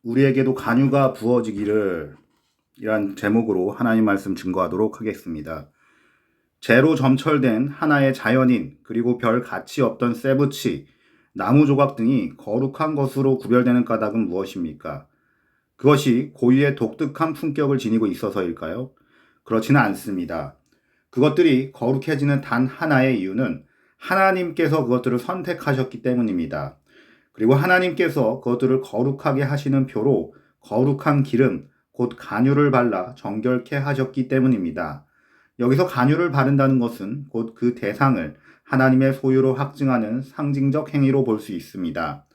우리에게도 간유가 부어지기를 이란 제목으로 하나님 말씀 증거하도록 하겠습니다. 재로 점철된 하나의 자연인 그리고 별 가치 없던 쇠붙이, 나무 조각 등이 거룩한 것으로 구별되는 까닭은 무엇입니까? 그것이 고유의 독특한 품격을 지니고 있어서일까요? 그렇지는 않습니다. 그것들이 거룩해지는 단 하나의 이유는 하나님께서 그것들을 선택하셨기 때문입니다. 그리고 하나님께서 그것들을 거룩하게 하시는 표로 거룩한 기름, 곧 간유를 발라 정결케 하셨기 때문입니다. 여기서 간유를 바른다는 것은 곧 그 대상을 하나님의 소유로 확증하는 상징적 행위로 볼 수 있습니다.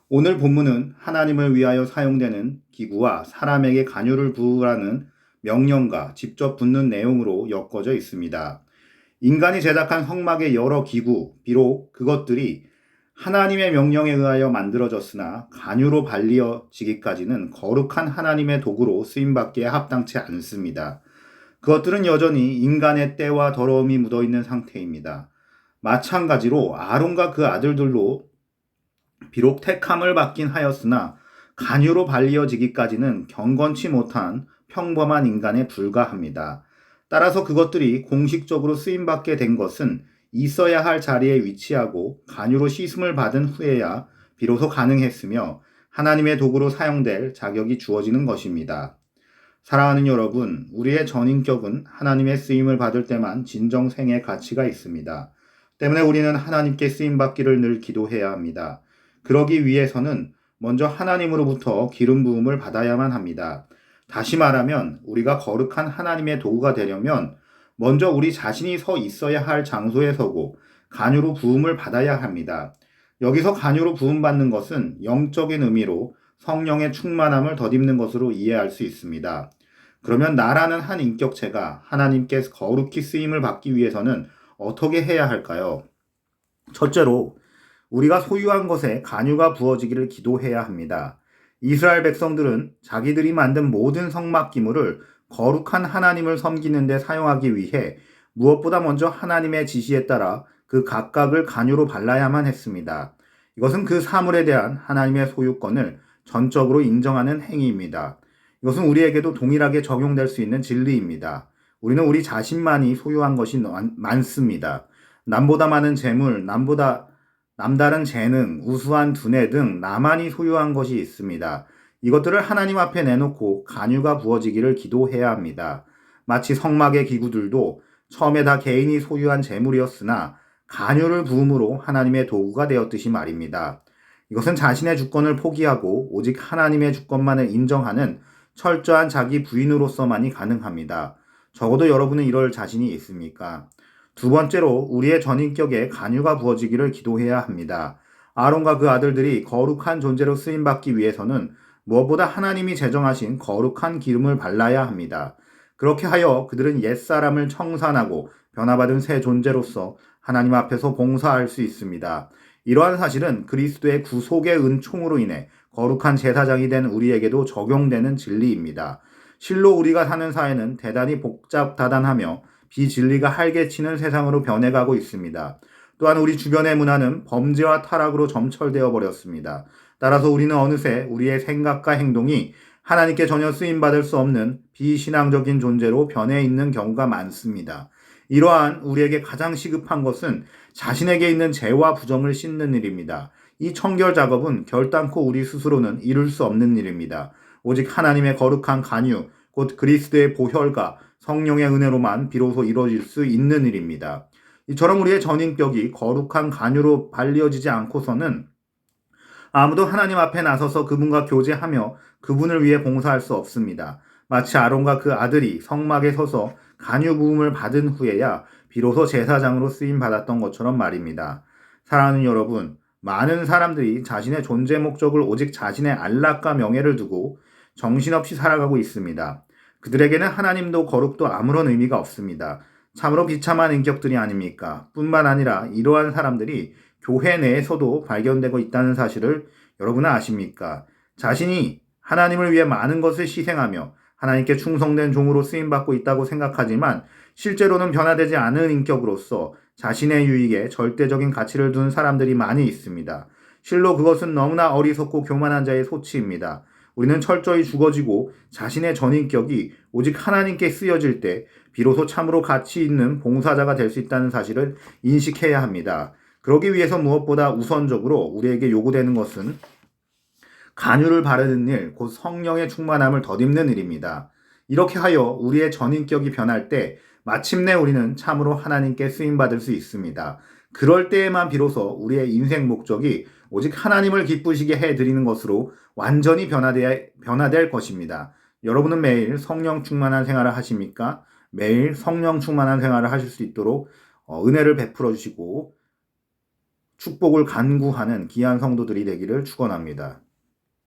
오늘 본문은 하나님을 위하여 사용되는 기구와 사람에게 간유를 부으라는 명령과 직접 붙는 내용으로 엮어져 있습니다. 인간이 제작한 성막의 여러 기구, 비록 그것들이 하나님의 명령에 의하여 만들어졌으나 간유로 발리어지기까지는 거룩한 하나님의 도구로 쓰임받기에 합당치 않습니다. 그것들은 여전히 인간의 때와 더러움이 묻어있는 상태입니다. 마찬가지로 아론과 그 아들들도 비록 택함을 받긴 하였으나 간유로 발리어지기까지는 경건치 못한 평범한 인간에 불과합니다. 따라서 그것들이 공식적으로 쓰임받게 된 것은 있어야 할 자리에 위치하고 간유로 씻음을 받은 후에야 비로소 가능했으며 하나님의 도구로 사용될 자격이 주어지는 것입니다. 사랑하는 여러분, 우리의 전인격은 하나님의 쓰임을 받을 때만 진정생의 가치가 있습니다. 때문에 우리는 하나님께 쓰임받기를 늘 기도해야 합니다. 그러기 위해서는 먼저 하나님으로부터 기름 부음을 받아야만 합니다. 다시 말하면 우리가 거룩한 하나님의 도구가 되려면 먼저 우리 자신이 서 있어야 할 장소에 서고 간유로 부음을 받아야 합니다. 여기서 간유로 부음받는 것은 영적인 의미로 성령의 충만함을 덧입는 것으로 이해할 수 있습니다. 그러면 나라는 한 인격체가 하나님께 거룩히 쓰임을 받기 위해서는 어떻게 해야 할까요? 첫째로 우리가 소유한 것에 간유가 부어지기를 기도해야 합니다. 이스라엘 백성들은 자기들이 만든 모든 성막 기물을 거룩한 하나님을 섬기는 데 사용하기 위해 무엇보다 먼저 하나님의 지시에 따라 그 각각을 간유로 발라야만 했습니다. 이것은 그 사물에 대한 하나님의 소유권을 전적으로 인정하는 행위입니다. 이것은 우리에게도 동일하게 적용될 수 있는 진리입니다. 우리는 우리 자신만이 소유한 것이 많습니다. 남보다 많은 재물, 남다른 재능, 우수한 두뇌 등 나만이 소유한 것이 있습니다. 이것들을 하나님 앞에 내놓고 간유가 부어지기를 기도해야 합니다. 마치 성막의 기구들도 처음에 다 개인이 소유한 재물이었으나 간유를 부음으로 하나님의 도구가 되었듯이 말입니다. 이것은 자신의 주권을 포기하고 오직 하나님의 주권만을 인정하는 철저한 자기 부인으로서만이 가능합니다. 적어도 여러분은 이럴 자신이 있습니까? 두 번째로 우리의 전인격에 간유가 부어지기를 기도해야 합니다. 아론과 그 아들들이 거룩한 존재로 쓰임받기 위해서는 무엇보다 하나님이 제정하신 거룩한 기름을 발라야 합니다. 그렇게 하여 그들은 옛사람을 청산하고 변화받은 새 존재로서 하나님 앞에서 봉사할 수 있습니다. 이러한 사실은 그리스도의 구속의 은총으로 인해 거룩한 제사장이 된 우리에게도 적용되는 진리입니다. 실로 우리가 사는 사회는 대단히 복잡다단하며 비진리가 활개치는 세상으로 변해가고 있습니다. 또한 우리 주변의 문화는 범죄와 타락으로 점철되어 버렸습니다. 따라서 우리는 어느새 우리의 생각과 행동이 하나님께 전혀 쓰임받을 수 없는 비신앙적인 존재로 변해 있는 경우가 많습니다. 이러한 우리에게 가장 시급한 것은 자신에게 있는 죄와 부정을 씻는 일입니다. 이 청결 작업은 결단코 우리 스스로는 이룰 수 없는 일입니다. 오직 하나님의 거룩한 간유, 곧 그리스도의 보혈과 성령의 은혜로만 비로소 이루어질 수 있는 일입니다. 이처럼 우리의 전인격이 거룩한 간유로 발려지지 않고서는 아무도 하나님 앞에 나서서 그분과 교제하며 그분을 위해 봉사할 수 없습니다. 마치 아론과 그 아들이 성막에 서서 간유 부음을 받은 후에야 비로소 제사장으로 쓰임 받았던 것처럼 말입니다. 사랑하는 여러분, 많은 사람들이 자신의 존재 목적을 오직 자신의 안락과 명예를 두고 정신없이 살아가고 있습니다. 그들에게는 하나님도 거룩도 아무런 의미가 없습니다. 참으로 비참한 인격들이 아닙니까? 뿐만 아니라 이러한 사람들이 교회 내에서도 발견되고 있다는 사실을 여러분은 아십니까? 자신이 하나님을 위해 많은 것을 희생하며 하나님께 충성된 종으로 쓰임받고 있다고 생각하지만 실제로는 변화되지 않은 인격으로서 자신의 유익에 절대적인 가치를 둔 사람들이 많이 있습니다. 실로 그것은 너무나 어리석고 교만한 자의 소치입니다. 우리는 철저히 죽어지고 자신의 전인격이 오직 하나님께 쓰여질 때 비로소 참으로 가치 있는 봉사자가 될 수 있다는 사실을 인식해야 합니다. 그러기 위해서 무엇보다 우선적으로 우리에게 요구되는 것은 간유를 바르는 일, 곧 성령의 충만함을 덧입는 일입니다. 이렇게 하여 우리의 전인격이 변할 때 마침내 우리는 참으로 하나님께 쓰임받을 수 있습니다. 그럴 때에만 비로소 우리의 인생 목적이 오직 하나님을 기쁘시게 해드리는 것으로 완전히 변화될 것입니다. 여러분은 매일 성령 충만한 생활을 하십니까? 매일 성령 충만한 생활을 하실 수 있도록 은혜를 베풀어 주시고 축복을 간구하는 귀한 성도들이 되기를 축원합니다.